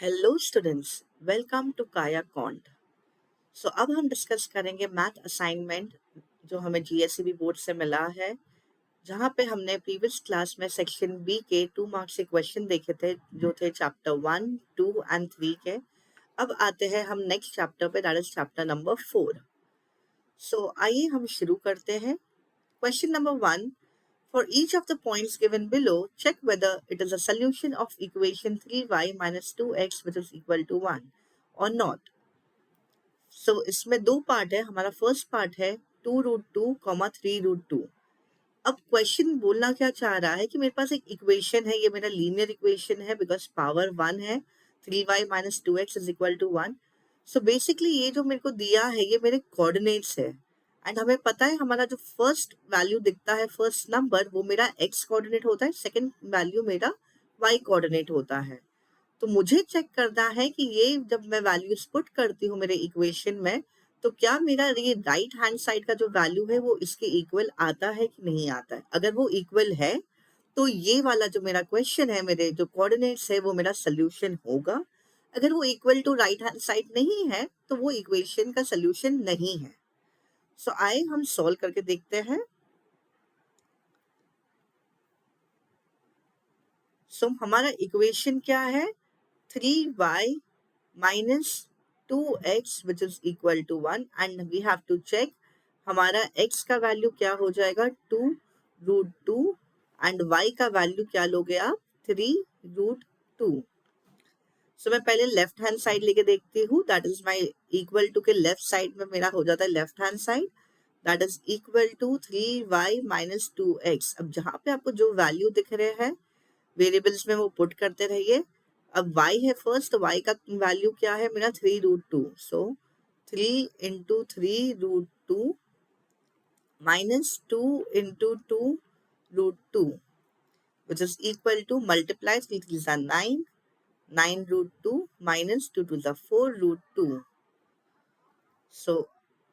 Hello students, welcome to काया can't. अब हम डिस्कस करेंगे मैथ असाइनमेंट जो हमें जीएसईबी बोर्ड से मिला है, जहाँ पे हमने प्रीवियस क्लास में सेक्शन बी के 2 मार्क्स के क्वेश्चन देखे थे जो थे चैप्टर 1, 2 एंड 3 के। अब आते हैं हम नेक्स्ट चैप्टर पे, दैट इज चैप्टर नंबर 4। आइए हम शुरू करते हैं। Question number 1, for each of the points given below, check whether it is a solution of equation 3y minus 2x which is equal to 1 or not. इसमें दो part है। हमारा first part है 2√2, 3√2। अब क्वेश्चन बोलना क्या चाह रहा है कि मेरे पास एक इक्वेशन है, ये मेरा लीनियर इक्वेशन है बिकॉज पावर 1 है, 3y minus 2x is equal to 1। Basically ये जो मेरे को दिया है ये मेरे कोऑर्डिनेट्स है, एंड हमें पता है हमारा जो फर्स्ट वैल्यू दिखता है, फर्स्ट नंबर, वो मेरा x कोऑर्डिनेट होता है, सेकंड वैल्यू मेरा y कोऑर्डिनेट होता है। तो मुझे चेक करना है कि ये जब मैं वैल्यूज पुट करती हूँ मेरे इक्वेशन में, तो क्या मेरा ये राइट हैंड साइड का जो वैल्यू है वो इसके इक्वल आता है कि नहीं आता है। अगर वो इक्वल है तो ये वाला जो मेरा क्वेश्चन है, मेरे जो कोऑर्डिनेट्स है, वो मेरा सोल्यूशन होगा। अगर वो equal to right hand side नहीं है तो वो इक्वेशन का सोल्यूशन नहीं है। आए हम सॉल्व करके देखते हैं। हमारा इक्वेशन क्या है, 3y minus 2x which is equal to 1, and we have to check हमारा x का वैल्यू क्या हो जाएगा 2√2 एंड y का वैल्यू क्या लोगे आप 3√2। मैं पहले लेफ्ट हैंड साइड लेके देखती हूँ, that is my equal to के लेफ्ट साइड में मेरा हो जाता है left hand side, that is equal to 3y minus 2x। अब जहाँ पे आपको जो वैल्यू दिख रहे हैं वेरिएबल्स में वो पुट करते रहिए। अब y है फर्स्ट, तो y का वैल्यू क्या है मेरा 3√2। 3 into 3√2 minus 2 into 2√2 which is equal to, multiply 3 3s are 9, 9√2 minus 2 2s are 4√2।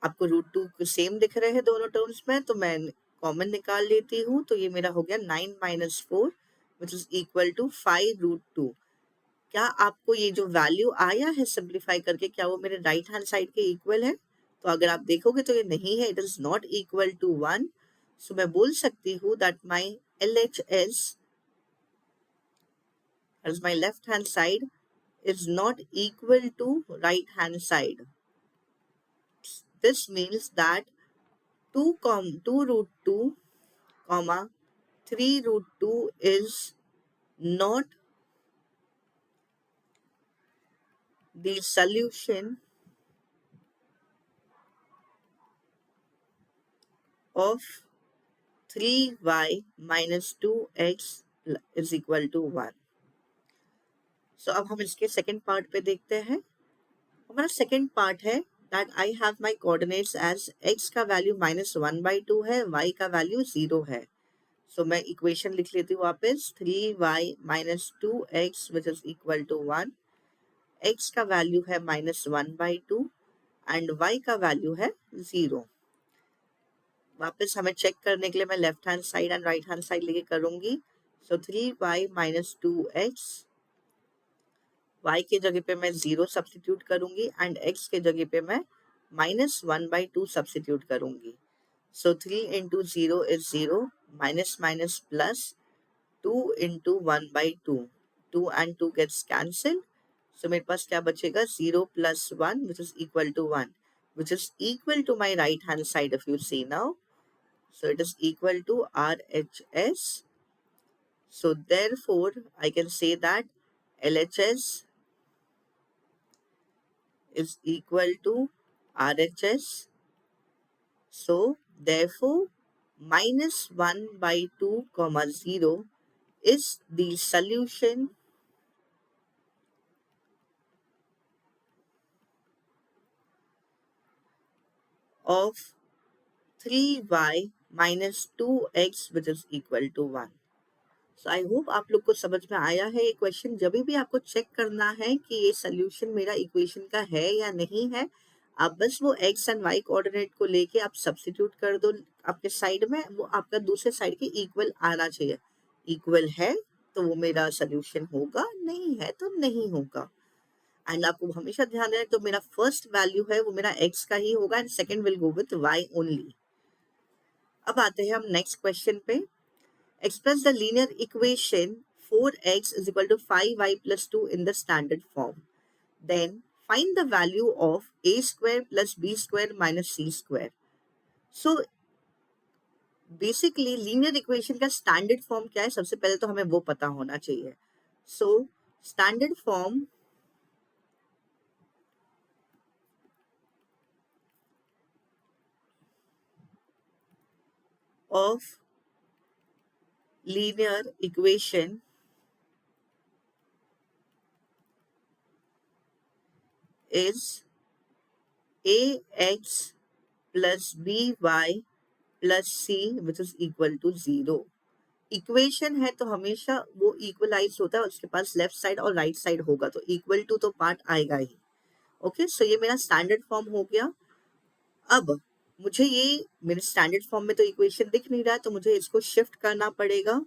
आपको √2 सेम दिख रहे हैं दोनों टर्म्स में, तो मैं कॉमन निकाल लेती हूँ, तो ये मेरा हो गया 9 minus 4 which is equal to 5√2। क्या आपको ये जो वैल्यू आया है सिंप्लीफाई करके, क्या वो मेरे राइट हैंड साइड के इक्वल है? तो अगर आप देखोगे तो ये नहीं है, it is not equal to 1। मैं बोल सकती हूँ that my LHS as my left hand side is not equal to right hand side. This means that 2√2 comma 3√2 is not the solution of 3y minus 2x is equal to 1। अब हम इसके second part पे देखते हैं। हमारा second part है that I have my coordinates as x का value -1/2 है, y का वैल्यू 0 है। मैं इक्वेशन लिख लेती हूँ वापस, 3y minus 2x which is equal to 1। x का वैल्यू है -1/2 एंड y का वैल्यू है 0। वापस हमें चेक करने के लिए मैं left hand side and right hand side लेके करूंगी। 3y minus 2x, y के जगह पे मैं 0 सब्सटीट्यूट करूंगी एंड x के जगह पे मैं -1/2 सब्सटीट्यूट करूंगी। 3 into 0 is 0, minus minus plus 2 into 1/2, 2 and 2 gets cancelled। मेरे पास क्या बचेगा, 0 plus 1 which is equal to 1, which is equal to my right hand side if you see now। it is equal to RHS। therefore I can say that LHS is equal to RHS। therefore -1/2, 0 is the solution of 3y minus 2x which is equal to 1। I hope आप लोग को समझ में आया है ये question. जब भी आपको चेक करना है कि ये सोल्यूशन मेरा इक्वेशन का है या नहीं है, आप बस वो x एंड y कोऑर्डिनेट को लेके आप सब्स्टिट्यूट कर दो आपके साइड में, वो आपका दूसरे साइड के इक्वल आना चाहिए। इक्वल है तो वो मेरा सोल्यूशन होगा, नहीं है तो नहीं होगा। एंड आपको हमेशा ध्यान देना जो मेरा फर्स्ट वैल्यू है वो मेरा x का ही होगा and second will go with y only. अब आते हैं हम नेक्स्ट क्वेश्चन पे। Express the linear equation 4x is equal to 5y plus 2 in the standard form. Then find the value of a square plus b square minus c square. So basically linear equation का standard form क्या है, सबसे पहले तो हमें वो पता होना चाहिए। So standard form of linear equation is ax plus by plus c which is equal to 0। Equation है तो हमेशा वो इक्वलाइज होता है, उसके पास लेफ्ट साइड और राइट साइड होगा तो इक्वल टू तो पार्ट आएगा ही। ओके, सो ये मेरा स्टैंडर्ड फॉर्म हो गया। अब मुझे ये मेरे स्टैंडर्ड फॉर्म में तो इक्वेशन दिख नहीं रहा है तो मुझे इसको शिफ्ट करना पड़ेगा।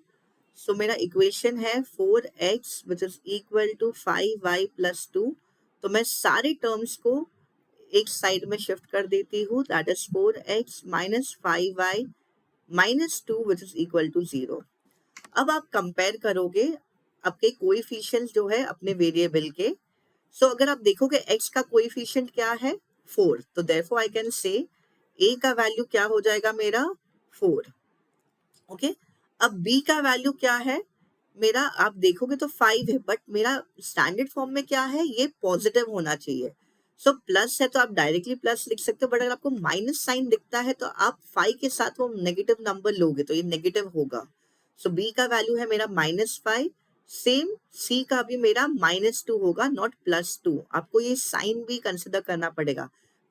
सो मेरा इक्वेशन है 4x which is equal to 5y plus 2। तो मैं सारे टर्म्स को एक साइड में शिफ्ट कर देती हूँ, that is 4x minus 5y minus 2 which is equal to 0। अब आप कंपेयर करोगे आपके कोएफिशिएंट्स जो है अपने वेरिएबल के। सो अगर आप देखोगे x का कोएफिशिएंट क्या है 4, तो therefore I can say a का वैल्यू क्या हो जाएगा मेरा 4। ओके, अब b का वैल्यू क्या है मेरा, आप देखोगे तो 5 है बट मेरा स्टैंडर्ड फॉर्म में क्या है, ये पॉजिटिव होना चाहिए। सो प्लस है तो आप डायरेक्टली प्लस लिख सकते हो, बट अगर आपको माइनस साइन दिखता है तो आप 5 के साथ वो नेगेटिव नंबर लोगे तो ये नेगेटिव होगा। सो b का वैल्यू है मेरा -5, सेम c का भी मेरा -2 होगा, नॉट +2। आपको ये साइन भी कंसिडर करना पड़ेगा।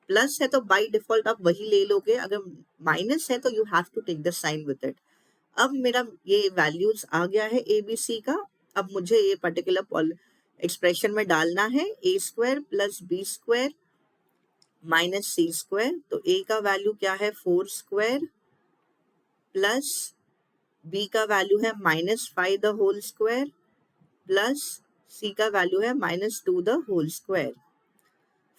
प्लस है तो बाय डिफॉल्ट आप वही ले लोगे, अगर माइनस है तो you have to take the sign with it. अब मेरा ये वैल्यूज आ गया है ए बी सी का। अब मुझे ये पर्टिकुलर एक्सप्रेशन में डालना है A square plus B square minus C square. तो ए का वैल्यू क्या है 4 स्क्वायर प्लस बी का वैल्यू है -5 the whole square plus C का वैल्यू है -2 the whole square.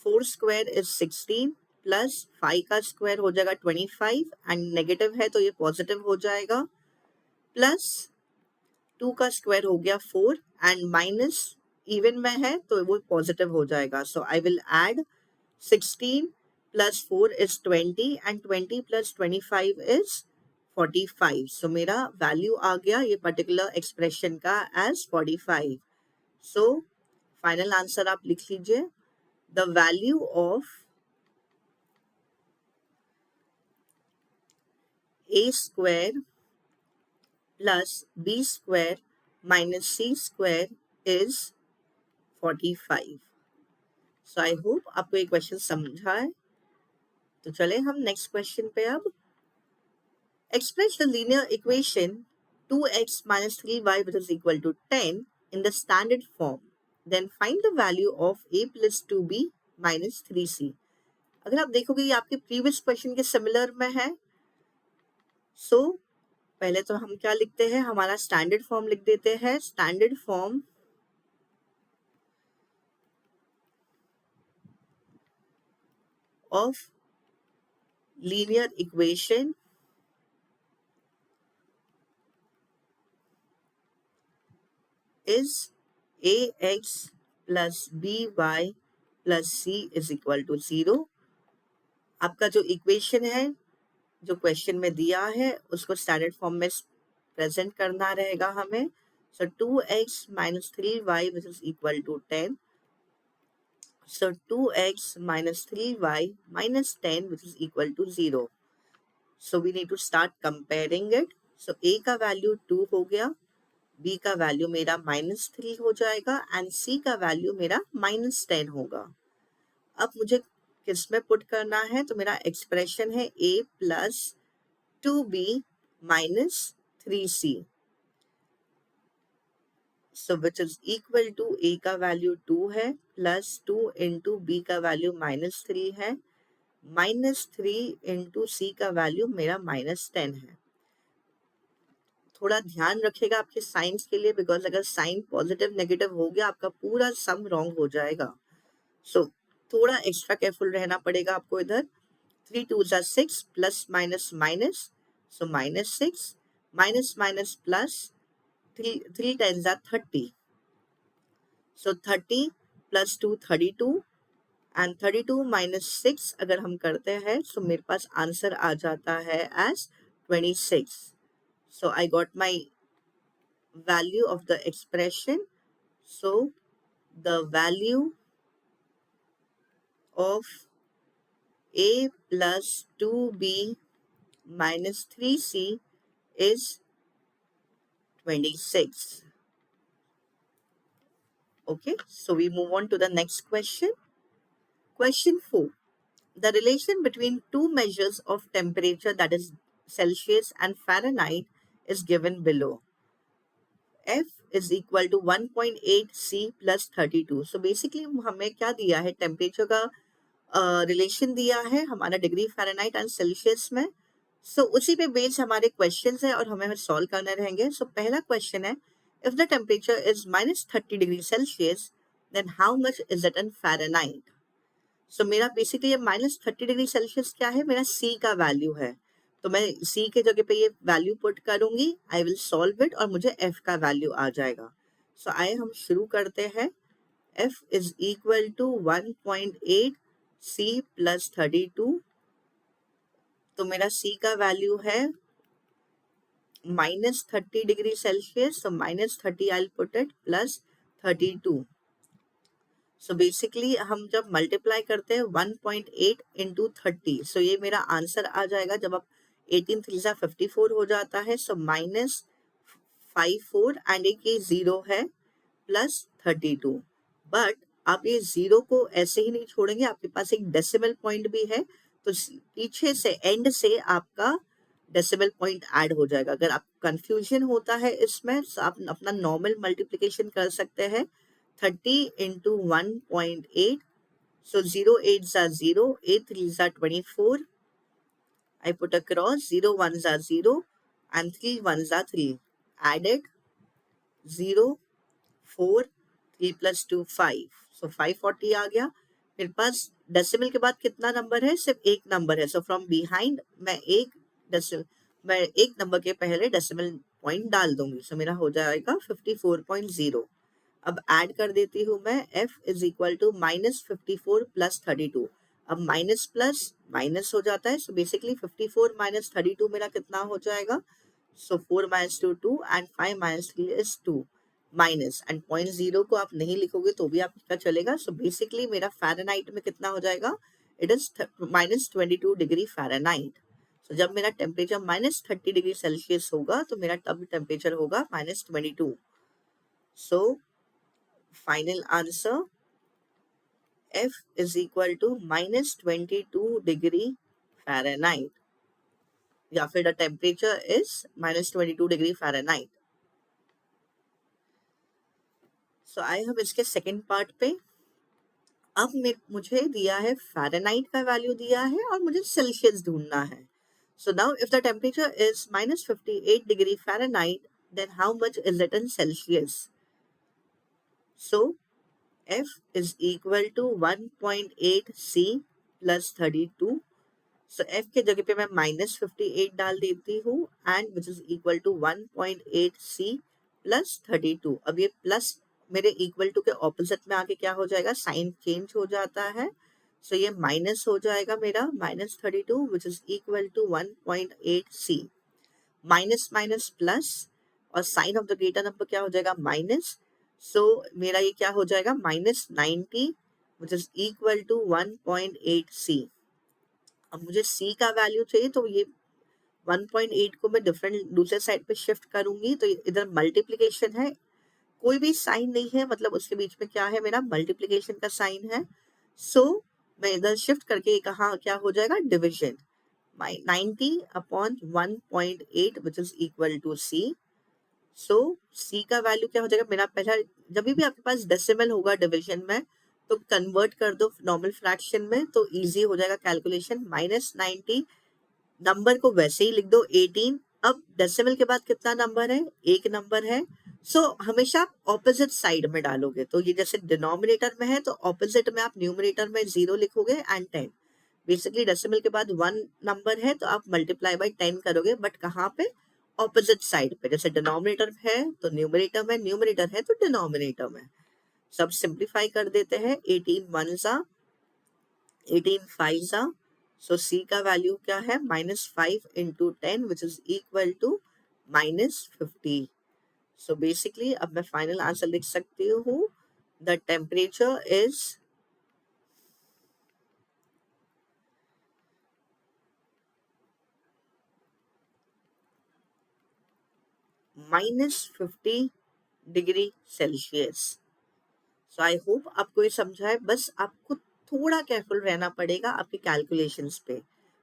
4 square is 16 plus 5 का स्क्वायर हो जाएगा 25 एंड नेगेटिव है तो ये पॉजिटिव हो जाएगा, प्लस 2 का स्क्वायर हो गया 4 एंड माइनस इवन में है तो वो पॉजिटिव हो जाएगा। So I will add 16 plus 4 is 20 and 20 plus 25 is 45। So मेरा वैल्यू आ गया ये पर्टिकुलर एक्सप्रेशन का एज 45। सो फाइनल आंसर आप लिख लीजिए, the value of A square plus B square minus C square is 45। So I hope आपको ये क्वेश्चन समझा है। तो चले हम नेक्स्ट क्वेश्चन पे। अब express the linear equation 2x minus 3y which is equal to 10 in the standard form, then find the value of a plus 2b minus 3c। अगर आप देखोगे ये आपके प्रीवियस क्वेश्चन के सिमिलर में है। सो पहले तो हम क्या लिखते हैं, हमारा स्टैंडर्ड फॉर्म लिख देते हैं। Standard form of linear equation is ax plus by plus c is equal to 0। आपका जो इक्वेशन है जो क्वेश्चन में दिया है उसको स्टैंडर्ड फॉर्म में प्रेजेंट करना रहेगा हमें। सो 2x minus 3y which is equal to 10। So 2x minus 3y minus 10 which is equal to 0। So we need to start comparing it। So a का वैल्यू 2 हो गया, b का वैल्यू मेरा -3 हो जाएगा एंड c का वैल्यू मेरा -10 होगा। अब मुझे किस में पुट करना है, तो मेरा एक्सप्रेशन है a plus 2b minus 3c। So which is equal to a का वैल्यू 2 है प्लस 2 इंटू b का वैल्यू -3 है -3 इंटू c का वैल्यू मेरा -10 है। थोड़ा ध्यान रखिएगा आपके साइंस के लिए, बिकॉज अगर साइन पॉजिटिव नेगेटिव हो गया आपका पूरा सम रॉन्ग हो जाएगा। सो थोड़ा एक्स्ट्रा केयरफुल रहना पड़ेगा आपको इधर। 3 2s are 6 plus minus minus, so minus 6 minus minus plus 3 10s are 30, so 30 plus 2 32 and 32 minus 6 अगर हम करते हैं तो मेरे पास आंसर आ जाता है as 26. So I got my value of the expression. So the value of a plus 2b minus 3c is 26. Okay, so we move on to the next question. Question 4. The relation between two measures of temperature, that is Celsius and Fahrenheit, is given below. F is equal to 1.8 C plus 32. So basically हमें क्या दिया है, temperature का relation दिया है हमारा degree Fahrenheit and Celsius में. सो उसी पे बेस्ड हमारे क्वेश्चंस है और हमें सॉल्व करने रहेंगे. सो पहला क्वेश्चन है, if the temperature is -30 degree Celsius then how much is it in Fahrenheit. So मेरा बेसिकली ये -30 डिग्री सेल्सियस क्या है, मेरा सी का वैल्यू है. तो मैं सी के जगह पे ये वैल्यू पुट करूंगी, आई विल सॉल्व इट और मुझे एफ का वैल्यू आ जाएगा. सो आइए हम शुरू करते हैं. F is equal to 1.8 C plus 32. तो मेरा सी का वैल्यू है -30 degree Celsius. So -30 I put it plus 32. So basically हम जब मल्टीप्लाई करते हैं 1.8 इंटू 30, सो ये मेरा आंसर आ जाएगा. जब आप 18 3 सा 54 हो जाता है, सो -54 एंड एक ये जीरो है प्लस 32. बट आप ये जीरो को ऐसे ही नहीं छोड़ेंगे, आपके पास एक डेसिमल पॉइंट भी है, तो पीछे से एंड से आपका डेसिमल पॉइंट ऐड हो जाएगा. अगर आप कंफ्यूजन होता है इसमें, तो आप अपना नॉर्मल मल्टीप्लिकेशन कर सकते हैं. 30 into 1.8, so 0 8s are 0, 8 3s are 24. I put across 0 1s are 0 and 3 1s are 3. Added 0 4 3 plus 2 5, so 540 आ गया. मेरे पास डेसिमल के बाद कितना नंबर है, सिर्फ एक नंबर है. सो फ्रॉम बिहाइंड मैं एक नंबर के पहले डेसिमल पॉइंट डाल दूंगी. सो मेरा हो जाएगा 54.0. अब ऐड कर देती हूँ मैं. f is equal to -54 plus 32. अब माइनस प्लस माइनस हो जाता है. सो बेसिकली 54 माइनस 32 मेरा कितना हो जाएगा. सो 4 minus 2 2 and 5 minus 3 is 2. Minus and 0.0 को आप नहीं लिखोगे तो भी आपका चलेगा. सो बेसिकली मेरा फ़ारेनहाइट में कितना हो जाएगा, इट इज -22 डिग्री फ़ारेनहाइट. सो जब मेरा टेम्परेचर -30 डिग्री सेल्सियस होगा तो मेरा तब टेम्परेचर होगा -22. सो final answer, F is equal to -22 degree Fahrenheit, या फिर the temperature is -22 degree Fahrenheit. So आए हम इसके सेकेंड पार्ट पे. अब मुझे दिया है फ़ारेनहाइट का वैल्यू दिया है और मुझे सेल्सियस ढूंढना है. So now if the temperature is -58 degree Fahrenheit, then how much is it in Celsius? So F is equal to 1.8 C plus 32. So F के जगह पे मैं -58 डाल देती हूँ and which is equal to 1.8 C plus 32. अब ये plus मेरे इक्वल टू के ऑपोजिट में आके क्या हो जाएगा, साइन चेंज हो जाता है. सो ये माइनस हो जाएगा मेरा -32 which is equal to 1.8 C. Minus minus plus और sign of the greater number क्या हो जाएगा, माइनस. सो मेरा ये क्या हो जाएगा, -90 which is equal to 1.8 C. अब मुझे C का वैल्यू चाहिए, तो ये 1.8 को मैं डिफरेंट दूसरे साइड पे शिफ्ट करूंगी. तो इधर मल्टीप्लिकेशन है, कोई भी साइन नहीं है, मतलब उसके बीच में क्या है, मेरा मल्टीप्लिकेशन का साइन है. सो मैं इधर शिफ्ट करके कहाँ क्या हो जाएगा, division. 90 upon 1.8 which is equal to C. So C का वैल्यू क्या हो जाएगा मेरा, पहला जब भी आपके पास डेसिमल होगा डिवीजन में तो कन्वर्ट कर दो नॉर्मल फ्रैक्शन में, तो इजी हो जाएगा कैलकुलेशन. -90 नंबर को वैसे ही लिख दो, 18 अब डेसिमल के बाद कितना नंबर है, एक नंबर है। सो हमेशा आप ऑपोजिट साइड में डालोगे, तो ये जैसे डिनोमिनेटर में है तो ऑपोजिट में आप न्यूमरेटर में 0 लिखोगे एंड 10। बेसिकली डेसिमल के बाद 1 नंबर है तो आप मल्टीप्लाई बाय 10 करोगे, बट कहाँ पे, ऑपोजिट साइड पे। जैसे डिनोमिनेटर है तो न्यूमरेटर में, न्यूमरेटर है तो डिनोमिनेटर में। सब सिंप्लीफाई कर देते हैं, 18 वन सा 18 फाइव सा। सो सी का वैल्यू क्या है, -5 into 10 which is equal to -50। So basically अब मैं फाइनल आंसर लिख सकती हूँ, the temperature is -50 degree Celsius. So I hope आपको ये समझा है। बस आपको थोड़ा केयरफुल रहना पड़ेगा आपके कैलकुलेशंस पे।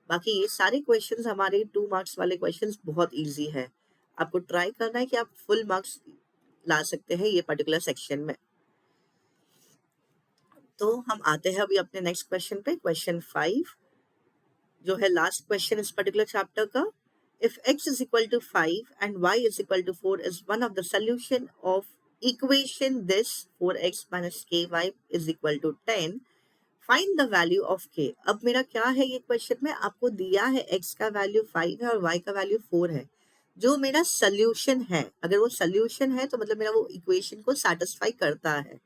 बाकी ये सारे क्वेश्चंस हमारे 2 मार्क्स वाले क्वेश्चंस बहुत इजी है। आपको ट्राई करना है कि आप फुल मार्क्स ला सकते हैं ये पर्टिकुलर सेक्शन में। तो हम आते हैं अभी अपने नेक्स्ट क्वेश्चन पे, क्वेश्चन 5 जो है लास्ट क्वेश्चन इस पर्टिकुलर चैप्टर का। If x is equal to 5 and y is equal to 4 is one of the solution of equation this 4x minus ky is equal to 10, find the value of k। अब मेरा क्या है ये question में, आपको दिया है x का वैल्यू 5 है और y का वैल्यू 4 है, जो मेरा सोल्यूशन है। अगर वो सोल्यूशन है तो मतलब मेरा वो इक्वेशन को सेटिस्फाई करता है,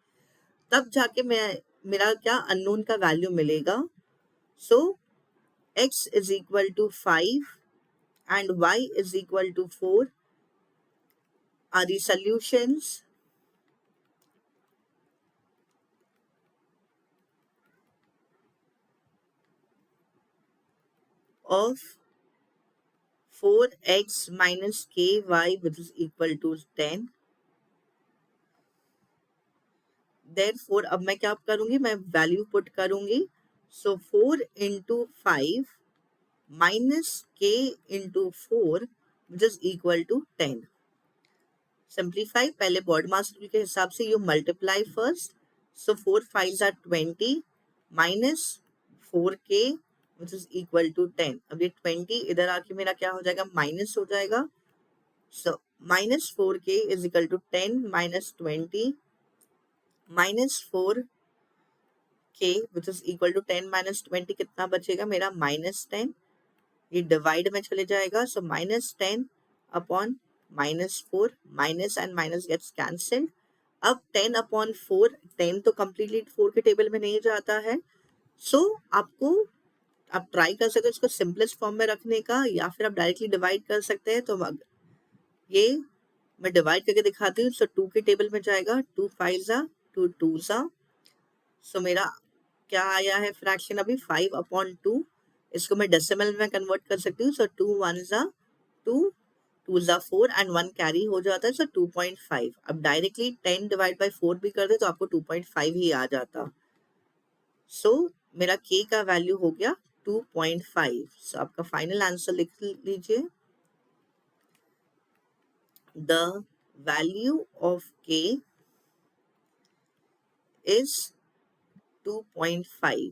तब जाके मैं मेरा क्या अननोन का वैल्यू मिलेगा। So x is equal to 5 and y is equal to 4 are the solutions of 4x minus ky which is equal to 10। Therefore अब मैं क्या करूंगी, मैं वैल्यू पुट करूंगी। So 4 into 5 minus k into 4 which is equal to 10। Simplify, पहले BODMAS rule के हिसाब से you multiply first. So 4 5 are 20 minus 4k which is equal to 10। अब ये 20 इधर आके मेरा क्या हो जाएगा, माइनस हो जाएगा। So minus 4k is equal to 10 minus 20 minus 4k which is equal to 10 minus 20 कितना बचेगा मेरा, -10। ये डिवाइड में चले जाएगा। So -10 upon -4, minus and minus gets cancelled. अब 10 अपॉन 4, 10 तो कम्प्लीटली 4 के टेबल में नहीं जाता है। सो आपको, आप ट्राई कर सकते हो इसको सिंपलेस्ट फॉर्म में रखने का, या फिर आप डायरेक्टली डिवाइड कर सकते हैं। तो ये मैं डिवाइड करके दिखाती हूँ। सो 2 के टेबल में जाएगा, 2 5 ज़ा 2 2 ज़ा। सो मेरा क्या आया है फ्रैक्शन अभी, 5 अपॉन 2। इसको मैं डेसिमल में कन्वर्ट कर सकती हूँ। सो 2 1 ज़ा 2, 2 ज़ा 4 एंड 1 कैरी हो जाता है। सो 2.5। अब डायरेक्टली 10 डिवाइड बाई 4 भी कर दे तो आपको 2.5 ही आ जाता। सो मेरा k का वैल्यू हो गया 2.5। सो आपका फाइनल आंसर लिख लीजिए, the value of k is 2.5।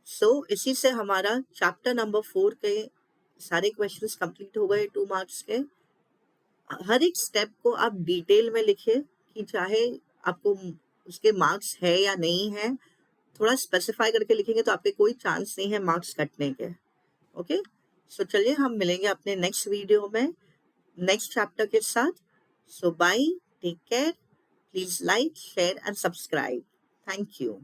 सो इसी से हमारा चैप्टर नंबर 4 के सारे क्वेश्चंस कंप्लीट हो गए 2 मार्क्स के। हर एक स्टेप को आप डिटेल में लिखे कि चाहे आपको उसके मार्क्स है या नहीं है, थोड़ा स्पेसिफाई करके लिखेंगे तो आपके कोई चांस नहीं है मार्क्स कटने के। ओके, सो चलिए हम मिलेंगे अपने नेक्स्ट वीडियो में नेक्स्ट चैप्टर के साथ। So bye, take care, please like share and subscribe. Thank you.